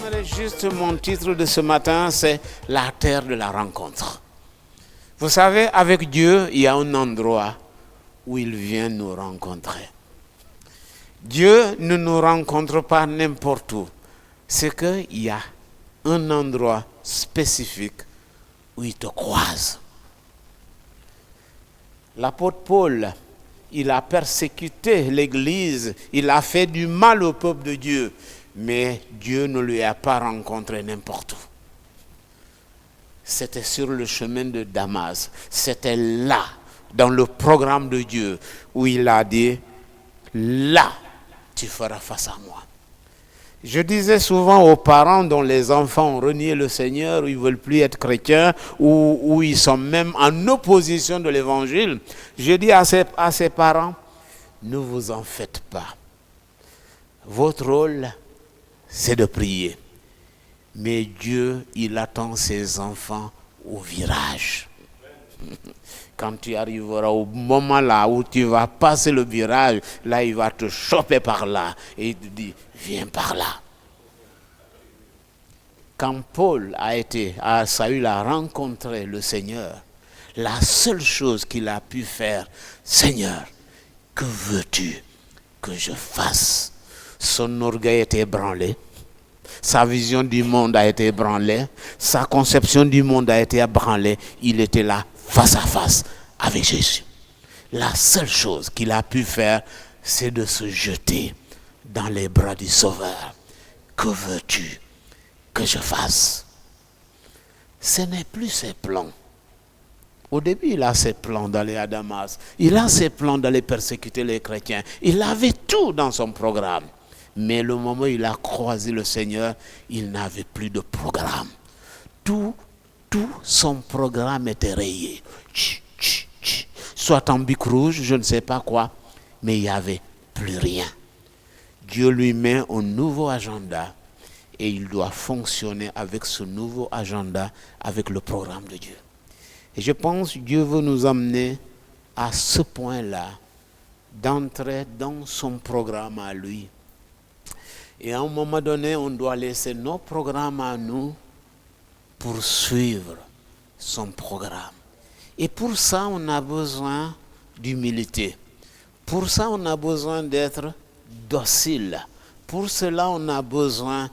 j'aimerais juste, mon titre de ce matin, c'est la terre de la rencontre. Vous savez, avec Dieu, il y a un endroit où il vient nous rencontrer. Dieu ne nous rencontre pas n'importe où. C'est qu'il y a un endroit spécifique où il te croise. L'apôtre Paul, il a persécuté l'Église, il a fait du mal au peuple de Dieu, mais Dieu ne lui a pas rencontré n'importe où. C'était sur le chemin de Damas, c'était là, dans le programme de Dieu, où il a dit, là, tu feras face à moi. Je disais souvent aux parents dont les enfants ont renié le Seigneur, ou ils ne veulent plus être chrétiens, ou ils sont même en opposition de l'évangile, je dis à ces parents, ne vous en faites pas. Votre rôle, c'est de prier. Mais Dieu, il attend ses enfants au virage. Quand tu arriveras au moment là où tu vas passer le virage, là il va te choper par là et il te dit, viens par là. Quand Paul Saül a rencontré le Seigneur, la seule chose qu'il a pu faire, Seigneur, que veux-tu que je fasse? Son orgueil était ébranlé. Sa vision du monde a été ébranlée. Sa conception du monde a été ébranlée. Il était là, face à face, avec Jésus. La seule chose qu'il a pu faire, c'est de se jeter dans les bras du Sauveur. Que veux-tu que je fasse? Ce n'est plus ses plans. Au début, il a ses plans d'aller à Damas. Il a ses plans d'aller persécuter les chrétiens. Il avait tout dans son programme. Mais le moment où il a croisé le Seigneur, il n'avait plus de programme. Tout son programme était rayé. Soit en bic rouge, je ne sais pas quoi, mais il n'y avait plus rien. Dieu lui met un nouveau agenda et il doit fonctionner avec ce nouveau agenda, avec le programme de Dieu. Et je pense que Dieu veut nous amener à ce point-là, d'entrer dans son programme à lui. Et à un moment donné, on doit laisser nos programmes à nous pour suivre son programme. Et pour ça, on a besoin d'humilité. Pour ça, on a besoin d'être docile. Pour cela, on a besoin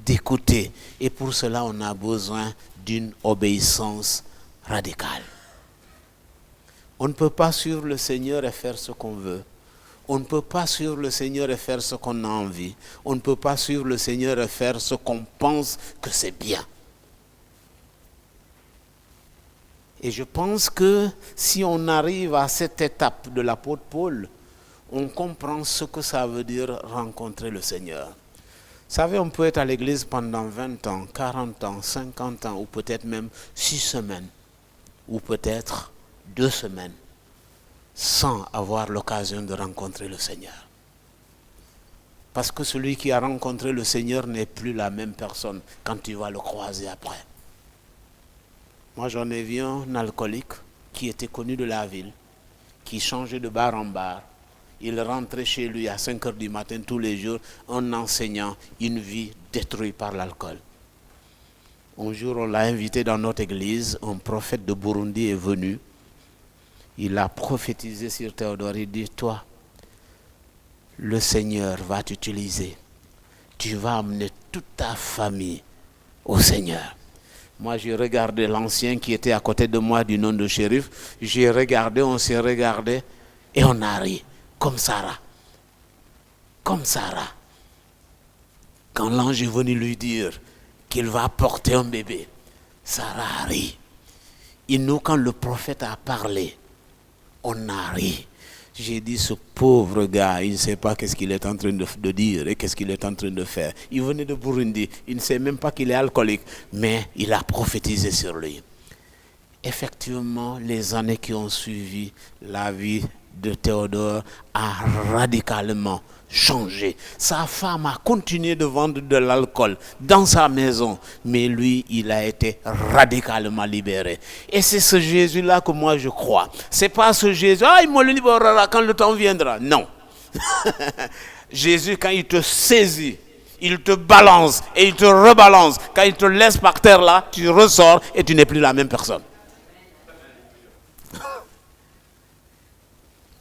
d'écouter. Et pour cela, on a besoin d'une obéissance radicale. On ne peut pas suivre le Seigneur et faire ce qu'on veut. On ne peut pas suivre le Seigneur et faire ce qu'on a envie. On ne peut pas suivre le Seigneur et faire ce qu'on pense que c'est bien. Et je pense que si on arrive à cette étape de l'apôtre Paul, on comprend ce que ça veut dire rencontrer le Seigneur. Vous savez, on peut être à l'église pendant 20 ans, 40 ans, 50 ans, ou peut-être même 6 semaines, ou peut-être 2 semaines, sans avoir l'occasion de rencontrer le Seigneur. Parce que celui qui a rencontré le Seigneur n'est plus la même personne quand tu vas le croiser après. Moi, j'en ai vu un alcoolique qui était connu de la ville, qui changeait de bar en bar. Il rentrait chez lui à 5 heures du matin tous les jours en enseignant une vie détruite par l'alcool. Un jour, on l'a invité dans notre église, un prophète de Burundi est venu. Il a prophétisé sur Théodore, il dit, toi, le Seigneur va t'utiliser. Tu vas amener toute ta famille au Seigneur. Moi, j'ai regardé l'ancien qui était à côté de moi du nom de shérif. J'ai regardé, on s'est regardé et on a ri, comme Sarah. Comme Sarah. Quand l'ange est venu lui dire qu'il va porter un bébé, Sarah a ri. Et nous, quand le prophète a parlé, on a ri. J'ai dit, ce pauvre gars, il ne sait pas qu'est-ce qu'il est en train de dire et qu'est-ce qu'il est en train de faire. Il venait de Burundi, il ne sait même pas qu'il est alcoolique, mais il a prophétisé sur lui. Effectivement, les années qui ont suivi, la vie de Théodore a radicalement changé. Sa femme a continué de vendre de l'alcool dans sa maison, mais lui, il a été radicalement libéré. Et c'est ce Jésus-là que moi je crois. C'est pas ce Jésus, il me le libérera quand le temps viendra. Non. Jésus, quand il te saisit, Il te balance et il te rebalance. Quand il te laisse par terre là, tu ressors et tu n'es plus la même personne.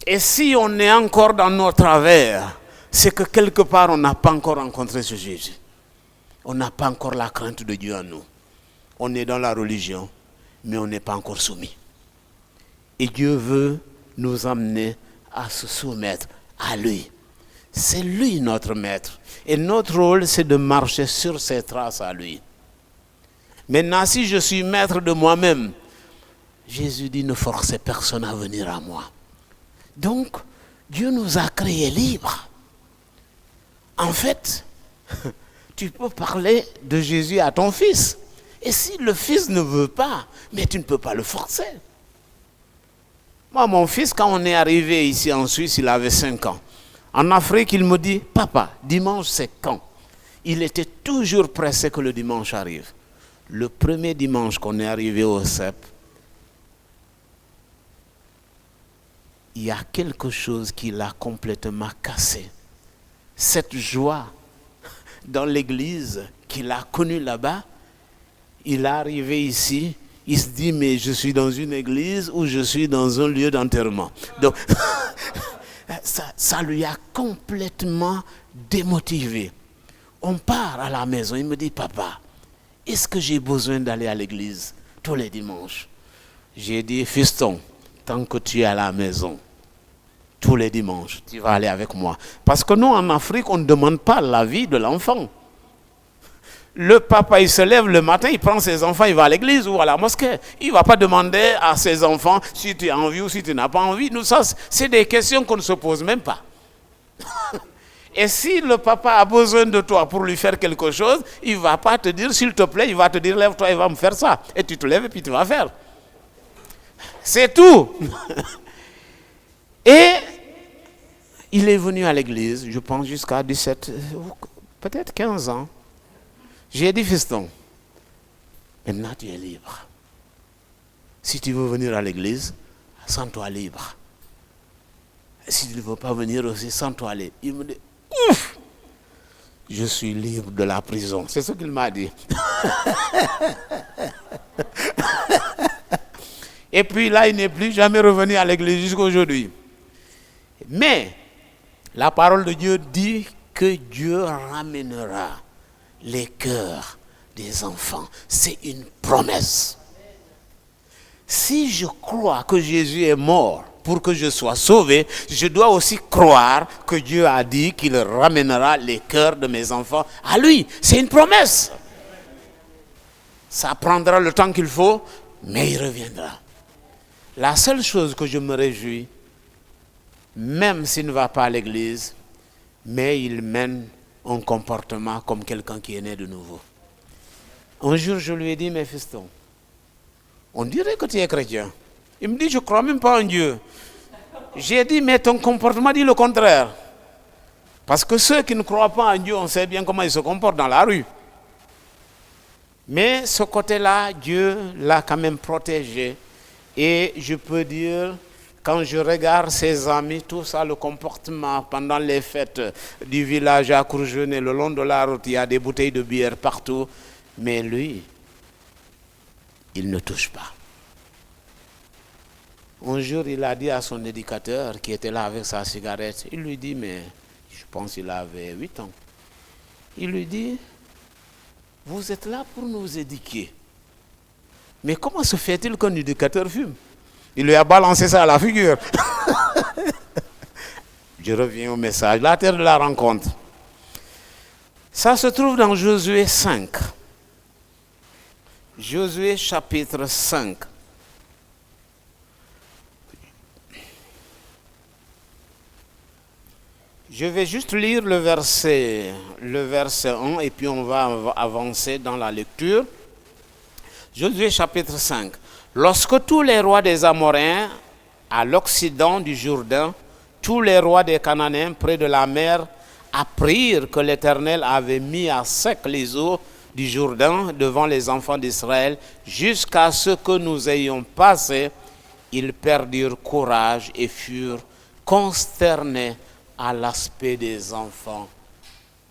Et si on est encore dans nos travers, c'est que quelque part on n'a pas encore rencontré ce Jésus. On n'a pas encore la crainte de Dieu en nous. On est dans la religion, mais on n'est pas encore soumis. Et Dieu veut nous amener à se soumettre à lui. C'est lui notre maître. Et notre rôle, c'est de marcher sur ses traces à lui. Maintenant, si je suis maître de moi-même, Jésus dit, ne forcez personne à venir à moi. Donc, Dieu nous a créés libres. En fait, tu peux parler de Jésus à ton fils. Et si le fils ne veut pas, mais tu ne peux pas le forcer. Moi, mon fils, quand on est arrivé ici en Suisse, il avait 5 ans. En Afrique, il me dit, papa, dimanche c'est quand? Il était toujours pressé que le dimanche arrive. Le premier dimanche qu'on est arrivé au CEP, il y a quelque chose qui l'a complètement cassé. Cette joie dans l'église qu'il a connue là-bas, il est arrivé ici, il se dit, mais je suis dans une église ou je suis dans un lieu d'enterrement. Donc, ça lui a complètement démotivé. On part à la maison, il me dit, papa, est-ce que j'ai besoin d'aller à l'église tous les dimanches? J'ai dit, fiston, tant que tu es à la maison, tous les dimanches, tu vas aller avec moi. Parce que nous, en Afrique, on ne demande pas l'avis de l'enfant. Le papa, il se lève le matin, il prend ses enfants, il va à l'église ou à la mosquée. Il ne va pas demander à ses enfants si tu as envie ou si tu n'as pas envie. Nous, ça, c'est des questions qu'on ne se pose même pas. Et si le papa a besoin de toi pour lui faire quelque chose, il ne va pas te dire, s'il te plaît, il va te dire, lève-toi, il va me faire ça. Et tu te lèves et puis tu vas faire. C'est tout. Et il est venu à l'église, je pense jusqu'à 17, peut-être 15 ans. J'ai dit, fiston, maintenant tu es libre. Si tu veux venir à l'église, sens-toi libre. Si tu ne veux pas venir aussi, sens-toi libre. Il me dit, ouf, je suis libre de la prison. C'est ce qu'il m'a dit. Et puis là, il n'est plus jamais revenu à l'église jusqu'à aujourd'hui. Mais la parole de Dieu dit que Dieu ramènera les cœurs des enfants. C'est une promesse. Si je crois que Jésus est mort pour que je sois sauvé, je dois aussi croire que Dieu a dit qu'il ramènera les cœurs de mes enfants à lui. C'est une promesse. Ça prendra le temps qu'il faut, mais il reviendra. La seule chose que je me réjouis, même s'il ne va pas à l'église, mais il mène un comportement comme quelqu'un qui est né de nouveau. Un jour, je lui ai dit, mais fiston, on dirait que tu es chrétien. Il me dit, je ne crois même pas en Dieu. J'ai dit, mais ton comportement dit le contraire. Parce que ceux qui ne croient pas en Dieu, on sait bien comment ils se comportent dans la rue. Mais ce côté-là, Dieu l'a quand même protégé. Et je peux dire, quand je regarde ses amis, tout ça, le comportement pendant les fêtes du village à Courgenay, le long de la route, il y a des bouteilles de bière partout. Mais lui, il ne touche pas. Un jour, il a dit à son éducateur qui était là avec sa cigarette, il lui dit, mais je pense qu'il avait 8 ans. Il lui dit, vous êtes là pour nous éduquer. Mais comment se fait-il qu'un éducateur fume? Il lui a balancé ça à la figure. Je reviens au message, la terre de la rencontre. Ça se trouve dans Josué 5. Josué chapitre 5. Je vais juste lire le verset 1 et puis on va avancer dans la lecture. Josué chapitre 5. Lorsque tous les rois des Amoréens à l'occident du Jourdain, tous les rois des Cananéens près de la mer, apprirent que l'Éternel avait mis à sec les eaux du Jourdain devant les enfants d'Israël, jusqu'à ce que nous ayons passé, ils perdirent courage et furent consternés à l'aspect des enfants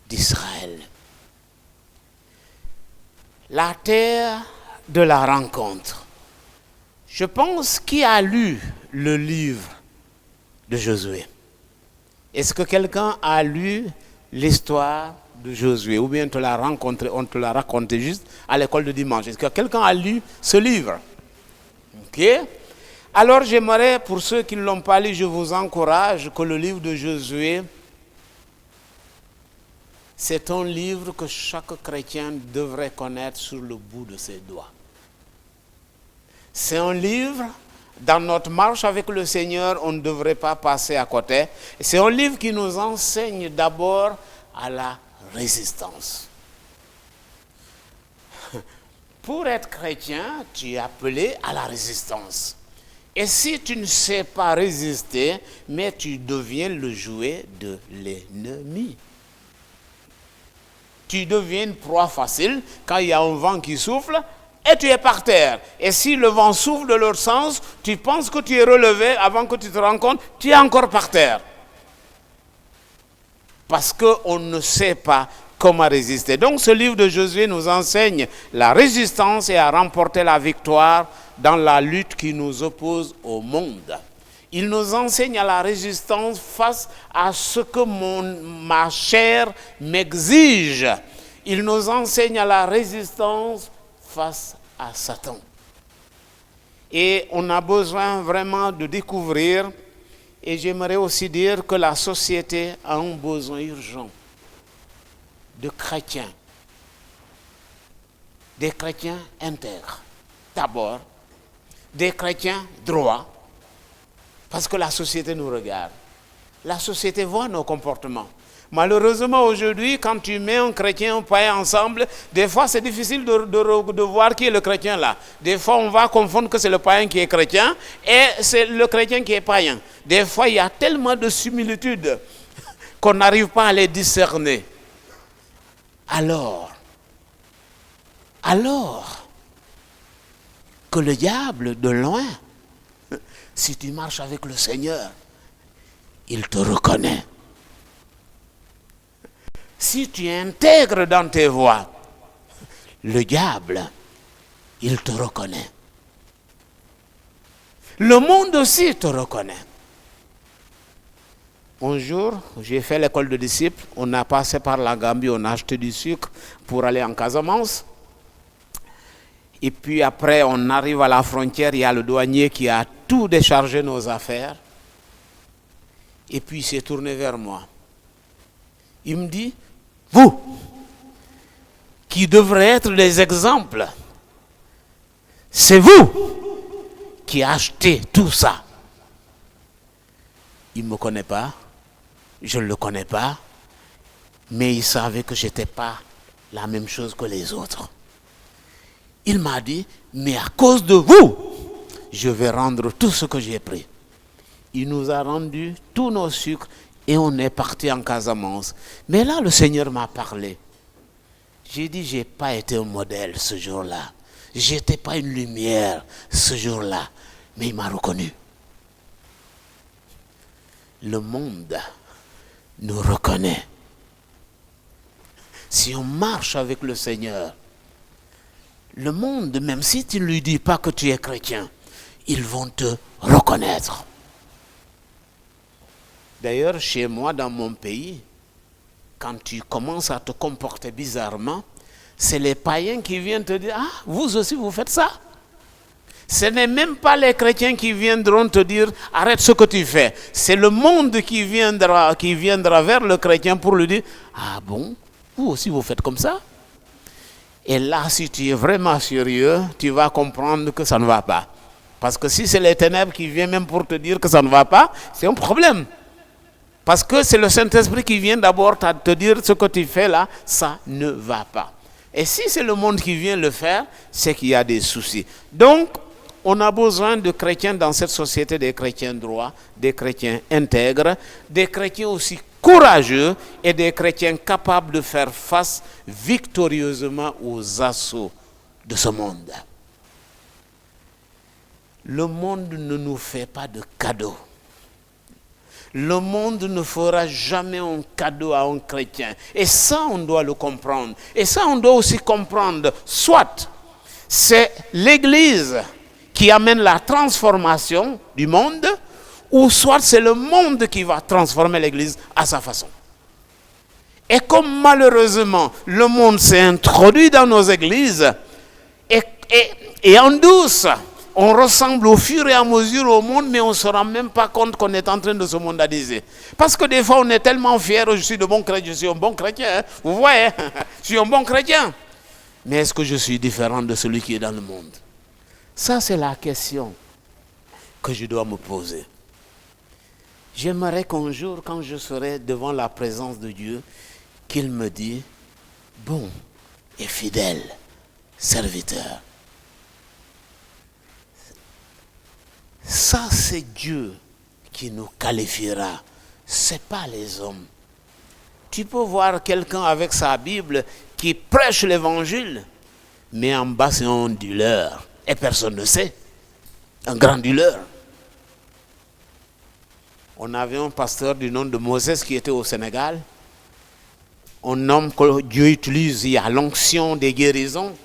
d'Israël. La terre de la rencontre. Je pense qui a lu le livre de Josué. Est-ce que quelqu'un a lu l'histoire de Josué ou bien on te l'a raconté juste à l'école de dimanche? Est-ce que quelqu'un a lu ce livre? Ok. Alors j'aimerais, pour ceux qui ne l'ont pas lu, je vous encourage que le livre de Josué, c'est un livre que chaque chrétien devrait connaître sur le bout de ses doigts. C'est un livre, dans notre marche avec le Seigneur, on ne devrait pas passer à côté. C'est un livre qui nous enseigne d'abord à la résistance. Pour être chrétien, tu es appelé à la résistance. Et si tu ne sais pas résister, mais tu deviens le jouet de l'ennemi. Tu deviens une proie facile quand il y a un vent qui souffle et tu es par terre. Et si le vent souffle de l'autre sens, tu penses que tu es relevé avant que tu te rends compte, tu es encore par terre. Parce qu'on ne sait pas comment résister. Donc ce livre de Josué nous enseigne la résistance et à remporter la victoire dans la lutte qui nous oppose au monde. Il nous enseigne à la résistance face à ce que ma chair m'exige. Il nous enseigne à la résistance face à Satan. Et on a besoin vraiment de découvrir, et j'aimerais aussi dire que la société a un besoin urgent de chrétiens, des chrétiens intègres. D'abord, des chrétiens droits, parce que la société nous regarde. La société voit nos comportements. Malheureusement, aujourd'hui, quand tu mets un chrétien et un païen ensemble, des fois, c'est difficile de voir qui est le chrétien là. Des fois, on va confondre que c'est le païen qui est chrétien et c'est le chrétien qui est païen. Des fois, il y a tellement de similitudes qu'on n'arrive pas à les discerner. Alors que le diable, de loin, si tu marches avec le Seigneur, il te reconnaît. Si tu intègres dans tes voies, le diable, il te reconnaît. Le monde aussi te reconnaît. Un jour, j'ai fait l'école de disciples, on a passé par la Gambie, on a acheté du sucre pour aller en Casamance. Et puis après, on arrive à la frontière, il y a le douanier qui a tout déchargé nos affaires. Et puis il s'est tourné vers moi. Il me dit, vous, qui devrez être des exemples, c'est vous qui achetez tout ça. Il ne me connaît pas, je ne le connais pas, mais il savait que je n'étais pas la même chose que les autres. Il m'a dit, mais à cause de vous, je vais rendre tout ce que j'ai pris. Il nous a rendu tous nos sucres et on est parti en Casamance. Mais là, le Seigneur m'a parlé. J'ai dit, je n'ai pas été un modèle ce jour-là. Je n'étais pas une lumière ce jour-là. Mais il m'a reconnu. Le monde nous reconnaît. Si on marche avec le Seigneur, le monde, même si tu ne lui dis pas que tu es chrétien, ils vont te reconnaître. D'ailleurs, chez moi, dans mon pays, quand tu commences à te comporter bizarrement, c'est les païens qui viennent te dire « Ah, vous aussi, vous faites ça ?» Ce n'est même pas les chrétiens qui viendront te dire « Arrête ce que tu fais ». C'est le monde qui viendra vers le chrétien pour lui dire « Ah bon, vous aussi, vous faites comme ça ?» Et là, si tu es vraiment sérieux, tu vas comprendre que ça ne va pas. Parce que si c'est les ténèbres qui viennent même pour te dire que ça ne va pas, c'est un problème. Parce que c'est le Saint-Esprit qui vient d'abord te dire ce que tu fais là, ça ne va pas. Et si c'est le monde qui vient le faire, c'est qu'il y a des soucis. Donc, on a besoin de chrétiens dans cette société, des chrétiens droits, des chrétiens intègres, des chrétiens aussi courageux et des chrétiens capables de faire face victorieusement aux assauts de ce monde. Le monde ne nous fait pas de cadeaux. Le monde ne fera jamais un cadeau à un chrétien. Et ça, on doit le comprendre. Et ça, on doit aussi comprendre. Soit c'est l'Église qui amène la transformation du monde, ou soit c'est le monde qui va transformer l'Église à sa façon. Et comme malheureusement, le monde s'est introduit dans nos églises, et en douce, on ressemble au fur et à mesure au monde, mais on ne se rend même pas compte qu'on est en train de se mondaniser. Parce que des fois, on est tellement fiers, je suis de bon chrétien, je suis un bon chrétien. Hein? Vous voyez, je suis un bon chrétien. Mais est-ce que je suis différent de celui qui est dans le monde? Ça, c'est la question que je dois me poser. J'aimerais qu'un jour, quand je serai devant la présence de Dieu, qu'il me dise, bon et fidèle serviteur. Ça, c'est Dieu qui nous qualifiera. Ce n'est pas les hommes. Tu peux voir quelqu'un avec sa Bible qui prêche l'évangile, mais en bas, c'est un dealer. Et personne ne sait. Un grand dealer. On avait un pasteur du nom de Moses qui était au Sénégal. Un homme que Dieu utilise, il y a l'onction des guérisons.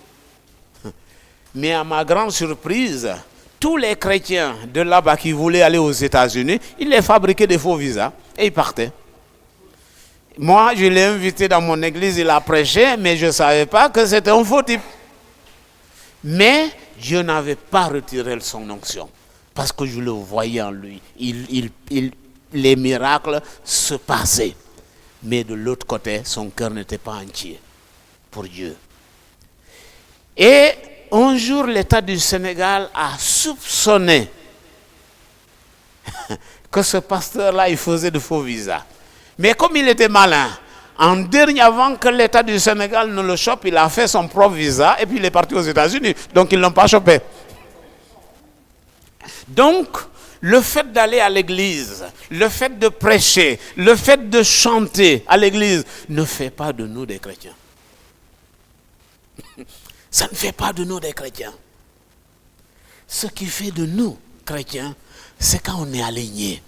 Mais à ma grande surprise, tous les chrétiens de là-bas qui voulaient aller aux États-Unis, ils les fabriquaient des faux visas et ils partaient. Moi, je l'ai invité dans mon église, il a prêché, mais je ne savais pas que c'était un faux type. Mais Dieu n'avait pas retiré son onction, parce que je le voyais en lui. Les miracles se passaient. Mais de l'autre côté, son cœur n'était pas entier pour Dieu. Et un jour, l'État du Sénégal a soupçonné que ce pasteur-là, il faisait de faux visas. Mais comme il était malin, avant que l'État du Sénégal ne le chope, il a fait son propre visa et puis il est parti aux États-Unis. Donc, ils ne l'ont pas chopé. Donc, le fait d'aller à l'église, le fait de prêcher, le fait de chanter à l'église ne fait pas de nous des chrétiens. Ça ne fait pas de nous des chrétiens. Ce qui fait de nous chrétiens, c'est quand on est aligné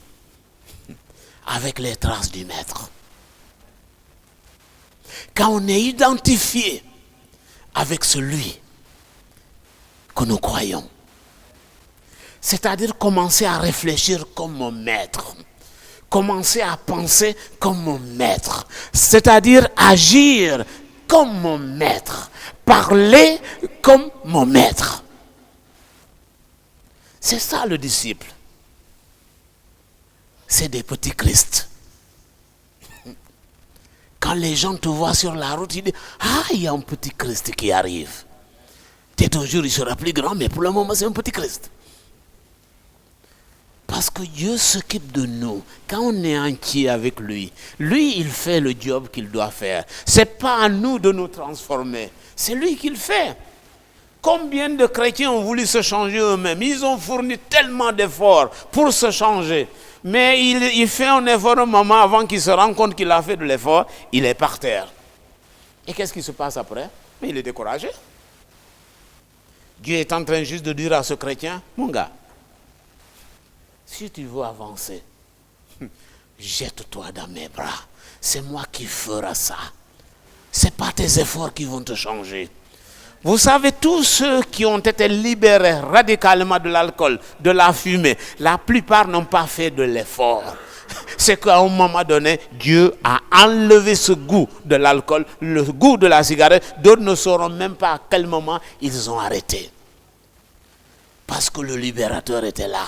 avec les traces du Maître. Quand on est identifié avec celui que nous croyons. C'est-à-dire commencer à réfléchir comme mon maître. Commencer à penser comme mon maître. C'est-à-dire agir comme mon maître. Parler comme mon maître. C'est ça le disciple. C'est des petits Christ. Quand les gens te voient sur la route, ils disent, ah, il y a un petit Christ qui arrive. Peut-être un jour il sera plus grand, mais pour le moment c'est un petit Christ. Parce que Dieu s'occupe de nous. Quand on est entier avec lui, lui, il fait le job qu'il doit faire. Ce n'est pas à nous de nous transformer. C'est lui qui le fait. Combien de chrétiens ont voulu se changer eux-mêmes? Ils ont fourni tellement d'efforts pour se changer. Mais il fait un effort un moment avant qu'il se rende compte qu'il a fait de l'effort. Il est par terre. Et qu'est-ce qui se passe après? Mais il est découragé. Dieu est en train juste de dire à ce chrétien, mon gars, si tu veux avancer, jette-toi dans mes bras. C'est moi qui ferai ça. Ce n'est pas tes efforts qui vont te changer. Vous savez, tous ceux qui ont été libérés radicalement de l'alcool, de la fumée, la plupart n'ont pas fait de l'effort. C'est qu'à un moment donné, Dieu a enlevé ce goût de l'alcool, le goût de la cigarette. D'autres ne sauront même pas à quel moment ils ont arrêté. Parce que le libérateur était là.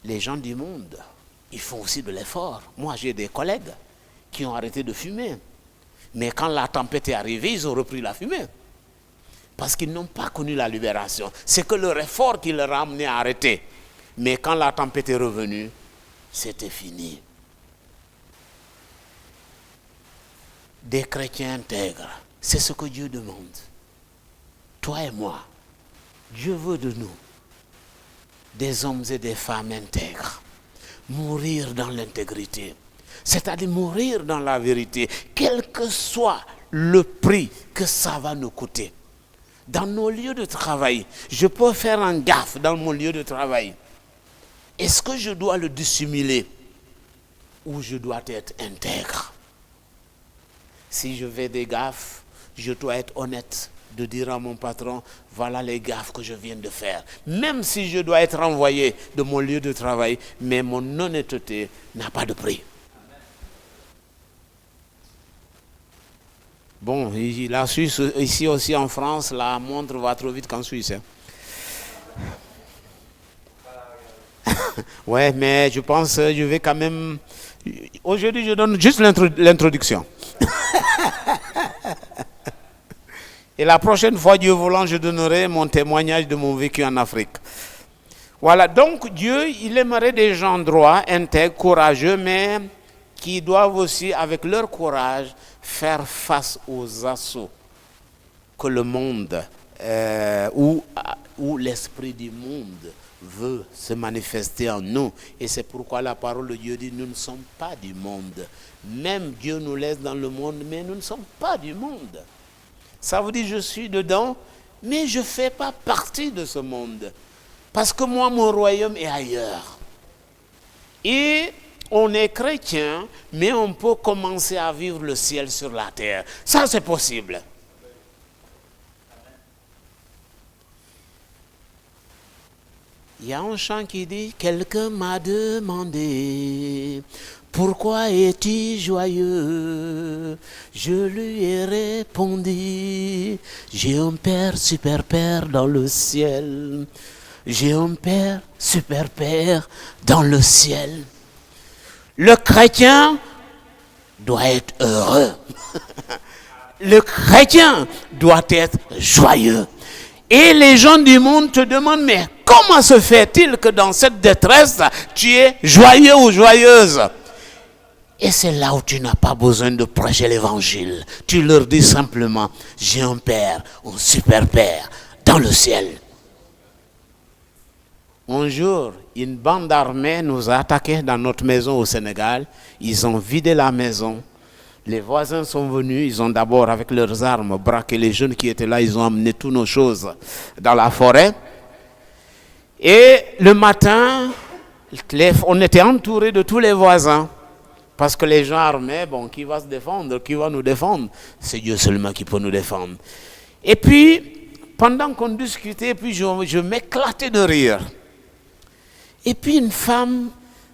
Les gens du monde, ils font aussi de l'effort. Moi, j'ai des collègues qui ont arrêté de fumer. Mais quand la tempête est arrivée, ils ont repris la fumée. Parce qu'ils n'ont pas connu la libération. C'est que leur effort qui leur a amené à arrêter. Mais quand la tempête est revenue, c'était fini. Des chrétiens intègres, c'est ce que Dieu demande. Toi et moi, Dieu veut de nous des hommes et des femmes intègres. Mourir dans l'intégrité. C'est-à-dire mourir dans la vérité, quel que soit le prix que ça va nous coûter. Dans nos lieux de travail, je peux faire un gaffe dans mon lieu de travail. Est-ce que je dois le dissimuler ou je dois être intègre? Si je fais des gaffes, je dois être honnête de dire à mon patron, voilà les gaffes que je viens de faire. Même si je dois être renvoyé de mon lieu de travail, mais mon honnêteté n'a pas de prix. Bon, la Suisse, ici aussi en France, la montre va trop vite qu'en Suisse. Hein. Ouais, mais je pense que je vais quand même... Aujourd'hui, je donne juste l'introduction. Et la prochaine fois, Dieu voulant, je donnerai mon témoignage de mon vécu en Afrique. Voilà, donc Dieu, il aimerait des gens droits, intègres, courageux, mais qui doivent aussi, avec leur courage, faire face aux assauts que le monde, ou l'esprit du monde veut se manifester en nous. Et c'est pourquoi la parole de Dieu dit, nous ne sommes pas du monde. Même Dieu nous laisse dans le monde, mais nous ne sommes pas du monde. Ça veut dire je suis dedans, mais je ne fais pas partie de ce monde. Parce que moi, mon royaume est ailleurs. Et on est chrétien, mais on peut commencer à vivre le ciel sur la terre. Ça, c'est possible. Il y a un chant qui dit, quelqu'un m'a demandé, pourquoi es-tu joyeux? Je lui ai répondu, j'ai un Père, super Père dans le ciel. J'ai un Père, super Père dans le ciel. Le chrétien doit être heureux. Le chrétien doit être joyeux. Et les gens du monde te demandent, mais comment se fait-il que dans cette détresse, tu es joyeux ou joyeuse? Et c'est là où tu n'as pas besoin de prêcher l'évangile. Tu leur dis simplement, j'ai un Père, un super Père dans le ciel. Un jour, une bande armée nous a attaqués dans notre maison au Sénégal. Ils ont vidé la maison. Les voisins sont venus. Ils ont d'abord, avec leurs armes, braqué les jeunes qui étaient là. Ils ont amené toutes nos choses dans la forêt. Et le matin, on était entourés de tous les voisins. Parce que les gens armés, bon, qui va se défendre? Qui va nous défendre? C'est Dieu seulement qui peut nous défendre. Et puis, pendant qu'on discutait, puis je m'éclatais de rire. Et puis une femme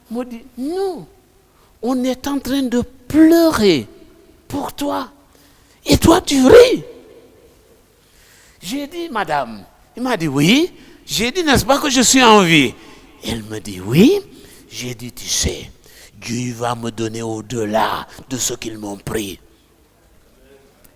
me dit, nous, on est en train de pleurer pour toi. Et toi, tu ris. J'ai dit, madame, il m'a dit, oui. J'ai dit, n'est-ce pas que je suis en vie? Elle me dit, oui. J'ai dit, tu sais, Dieu va me donner au-delà de ce qu'ils m'ont pris.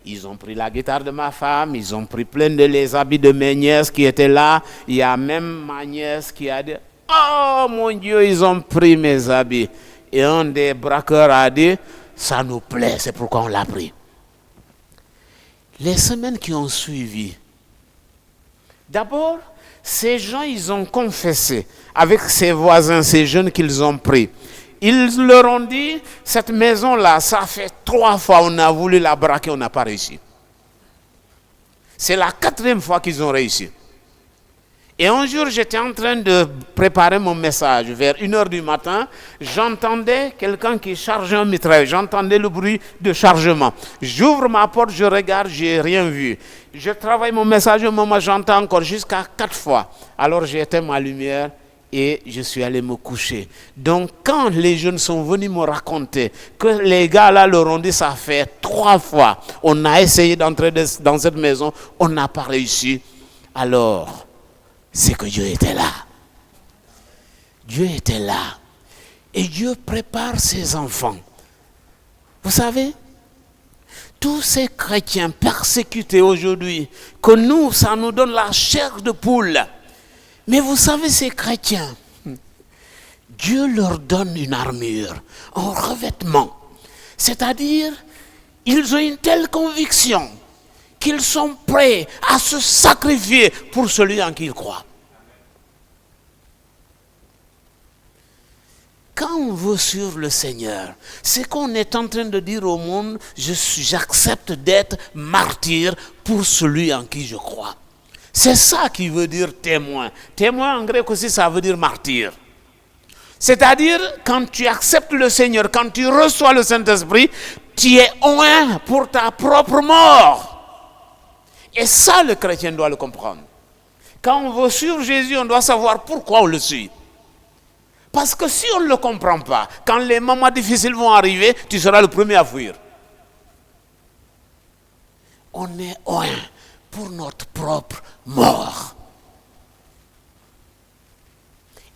Ils ont pris la guitare de ma femme, ils ont pris plein de les habits de mes nièces qui étaient là. Il y a même ma nièce qui a dit, oh mon Dieu, ils ont pris mes habits. Et un des braqueurs a dit, ça nous plaît, c'est pourquoi on l'a pris. Les semaines qui ont suivi, d'abord, ces gens, ils ont confessé avec ces voisins, ces jeunes qu'ils ont pris. Ils leur ont dit, cette maison-là, ça fait 3 fois on a voulu la braquer, on n'a pas réussi. C'est la 4e fois qu'ils ont réussi. Et un jour, j'étais en train de préparer mon message. Vers 1h du matin, j'entendais quelqu'un qui chargeait un mitrailleur. J'entendais le bruit de chargement. J'ouvre ma porte, je regarde, je n'ai rien vu. Je travaille mon message, au moment j'entends encore jusqu'à 4 fois. Alors j'ai éteint ma lumière et je suis allé me coucher. Donc quand les jeunes sont venus me raconter que les gars là leur ont dit ça fait 3 fois, on a essayé d'entrer dans cette maison, on n'a pas réussi. Alors, c'est que Dieu était là. Dieu était là. Et Dieu prépare ses enfants. Vous savez, tous ces chrétiens persécutés aujourd'hui, que nous, ça nous donne la chair de poule. Mais vous savez, ces chrétiens, Dieu leur donne une armure, un revêtement. C'est-à-dire, ils ont une telle conviction qu'ils sont prêts à se sacrifier pour celui en qui ils croient. Quand on veut suivre le Seigneur, c'est qu'on est en train de dire au monde, j'accepte d'être martyr pour celui en qui je crois. C'est ça qui veut dire témoin. Témoin en grec aussi, ça veut dire martyr. C'est-à-dire, quand tu acceptes le Seigneur, quand tu reçois le Saint-Esprit, tu es oint pour ta propre mort. Et ça, le chrétien doit le comprendre. Quand on veut suivre Jésus, on doit savoir pourquoi on le suit. Parce que si on ne le comprend pas, quand les moments difficiles vont arriver, tu seras le premier à fuir. On est oint pour notre propre mort.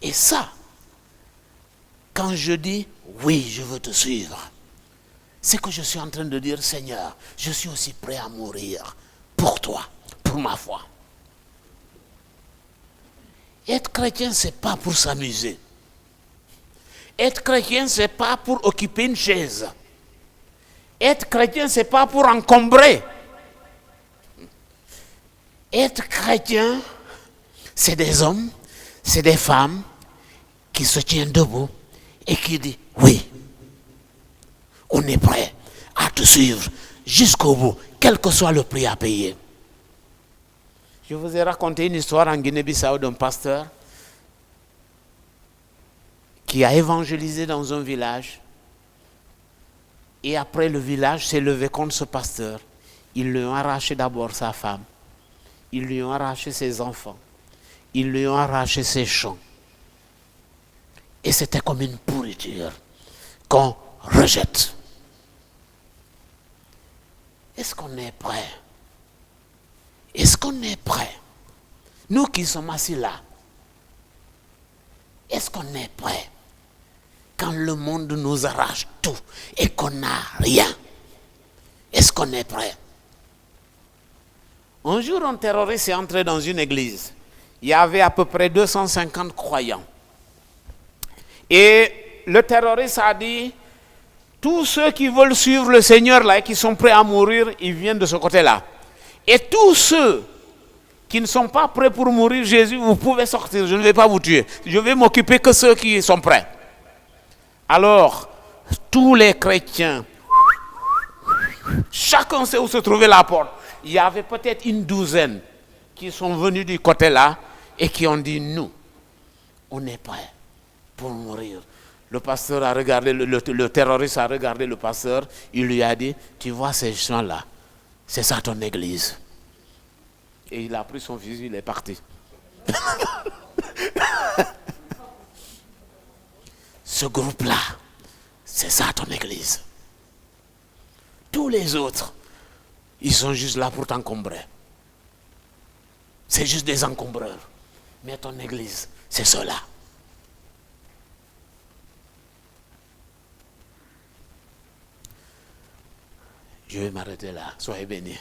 Et ça, quand je dis oui, je veux te suivre, c'est que je suis en train de dire, Seigneur, je suis aussi prêt à mourir pour toi, pour ma foi. Être chrétien, ce n'est pas pour s'amuser. Être chrétien, ce n'est pas pour occuper une chaise. Être chrétien, ce n'est pas pour encombrer. Être chrétien, c'est des hommes, c'est des femmes qui se tiennent debout et qui disent oui, on est prêt à te suivre jusqu'au bout, quel que soit le prix à payer. Je vous ai raconté une histoire en Guinée-Bissau d'un pasteur qui a évangélisé dans un village. Et après, le village s'est levé contre ce pasteur. Ils lui ont arraché d'abord sa femme. Ils lui ont arraché ses enfants. Ils lui ont arraché ses champs. Et c'était comme une pourriture qu'on rejette. Est-ce qu'on est prêt? Est-ce qu'on est prêt? Nous qui sommes assis là, est-ce qu'on est prêt? Quand le monde nous arrache tout et qu'on n'a rien, est-ce qu'on est prêt? Un jour, un terroriste est entré dans une église. Il y avait à peu près 250 croyants. Et le terroriste a dit, tous ceux qui veulent suivre le Seigneur là et qui sont prêts à mourir, ils viennent de ce côté-là. Et tous ceux qui ne sont pas prêts pour mourir, Jésus, vous pouvez sortir, je ne vais pas vous tuer. Je vais m'occuper que ceux qui sont prêts. Alors, tous les chrétiens, chacun sait où se trouvait la porte. Il y avait peut-être une douzaine qui sont venus du côté là et qui ont dit, nous, on est prêts pour mourir. Le pasteur a regardé, le terroriste a regardé le pasteur, il lui a dit, tu vois ces gens-là, c'est ça ton église. Et il a pris son fusil, il est parti. Ce groupe-là, c'est ça ton église. Tous les autres, ils sont juste là pour t'encombrer. C'est juste des encombreurs. Mais ton église, c'est cela. Je vais m'arrêter là. Soyez bénis.